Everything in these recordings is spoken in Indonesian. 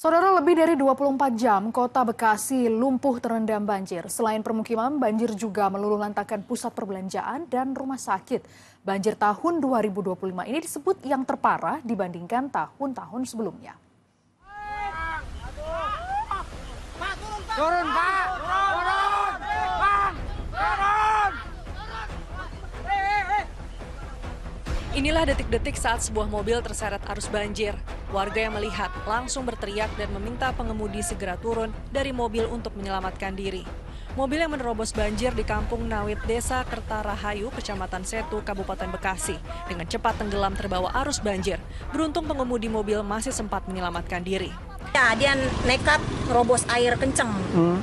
Saudara, lebih dari 24 jam kota Bekasi lumpuh terendam banjir. Selain permukiman, banjir juga meluluhlantakkan pusat perbelanjaan dan rumah sakit. Banjir tahun 2025 ini disebut yang terparah dibandingkan tahun-tahun sebelumnya. Turun, Pak! Turun! Bang! Turun! Inilah detik-detik saat sebuah mobil terseret arus banjir. Warga yang melihat langsung berteriak dan meminta pengemudi segera turun dari mobil untuk menyelamatkan diri. Mobil yang menerobos banjir di Kampung Nawit, Desa Kertarahayu, Kecamatan Setu, Kabupaten Bekasi, dengan cepat tenggelam terbawa arus banjir. Beruntung pengemudi mobil masih sempat menyelamatkan diri. Ya, dia nekat nerobos air kenceng.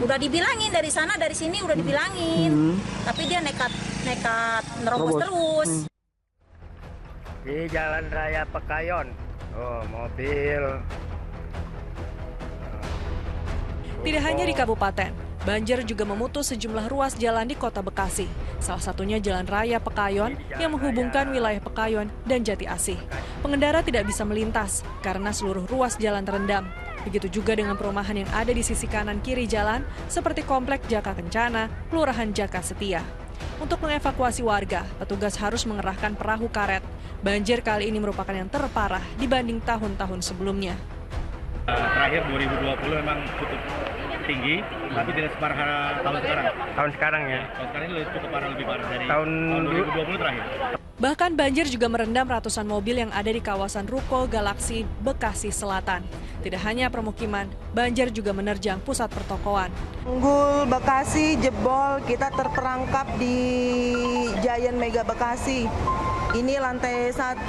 Udah dibilangin dari sana, dari sini udah dibilangin. Tapi dia nekat nerobos terus. Di Jalan Raya Pekayon, mobil. Tidak hanya di kabupaten, banjir juga memutus sejumlah ruas jalan di kota Bekasi. Salah satunya Jalan Raya Pekayon yang menghubungkan wilayah Pekayon dan Jati Asih. Pengendara tidak bisa melintas karena seluruh ruas jalan terendam. Begitu juga dengan perumahan yang ada di sisi kanan kiri jalan seperti Komplek Jaka Kencana, Kelurahan Jaka Setia. Untuk mengevakuasi warga, petugas harus mengerahkan perahu karet. Banjir kali ini merupakan yang terparah dibanding tahun-tahun sebelumnya. Terakhir 2020 memang cukup tinggi, tapi tidak separah tahun sekarang. Tahun sekarang ya? Tahun sekarang ini cukup parah, lebih parah dari Tahun 2020 terakhir. Bahkan banjir juga merendam ratusan mobil yang ada di kawasan Ruko Galaksi, Bekasi Selatan. Tidak hanya permukiman, banjir juga menerjang pusat pertokoan. Tanggul Bekasi jebol, kita terperangkap di Giant Mega Bekasi. Ini lantai 1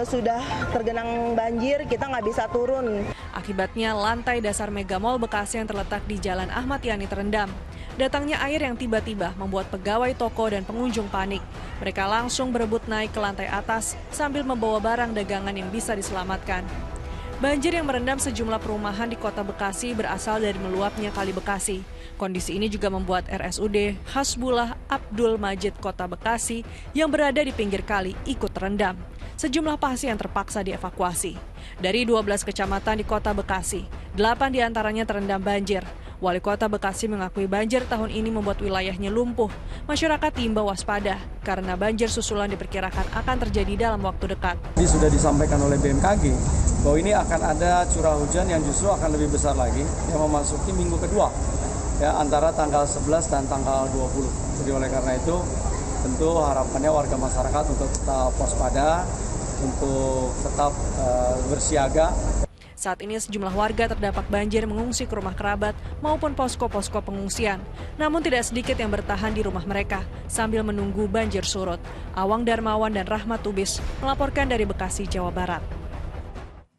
sudah tergenang banjir, kita nggak bisa turun. Akibatnya lantai dasar Mega Mall Bekasi yang terletak di Jalan Ahmad Yani terendam. Datangnya air yang tiba-tiba membuat pegawai toko dan pengunjung panik. Mereka langsung berebut naik ke lantai atas sambil membawa barang dagangan yang bisa diselamatkan. Banjir yang merendam sejumlah perumahan di kota Bekasi berasal dari meluapnya Kali Bekasi. Kondisi ini juga membuat RSUD Hasbullah Abdul Majid Kota Bekasi yang berada di pinggir kali ikut terendam. Sejumlah pasien terpaksa dievakuasi. Dari 12 kecamatan di kota Bekasi, 8 diantaranya terendam banjir. Wali Kota Bekasi mengakui banjir tahun ini membuat wilayahnya lumpuh. Masyarakat diimbau waspada karena banjir susulan diperkirakan akan terjadi dalam waktu dekat. Sudah disampaikan oleh BMKG bahwa ini akan ada curah hujan yang justru akan lebih besar lagi yang memasuki minggu kedua, ya, antara tanggal 11 dan tanggal 20. Jadi oleh karena itu tentu harapannya warga masyarakat untuk tetap waspada, untuk tetap bersiaga. Saat ini sejumlah warga terdampak banjir mengungsi ke rumah kerabat maupun posko-posko pengungsian. Namun tidak sedikit yang bertahan di rumah mereka sambil menunggu banjir surut. Awang Darmawan dan Rahmat Tubis melaporkan dari Bekasi, Jawa Barat.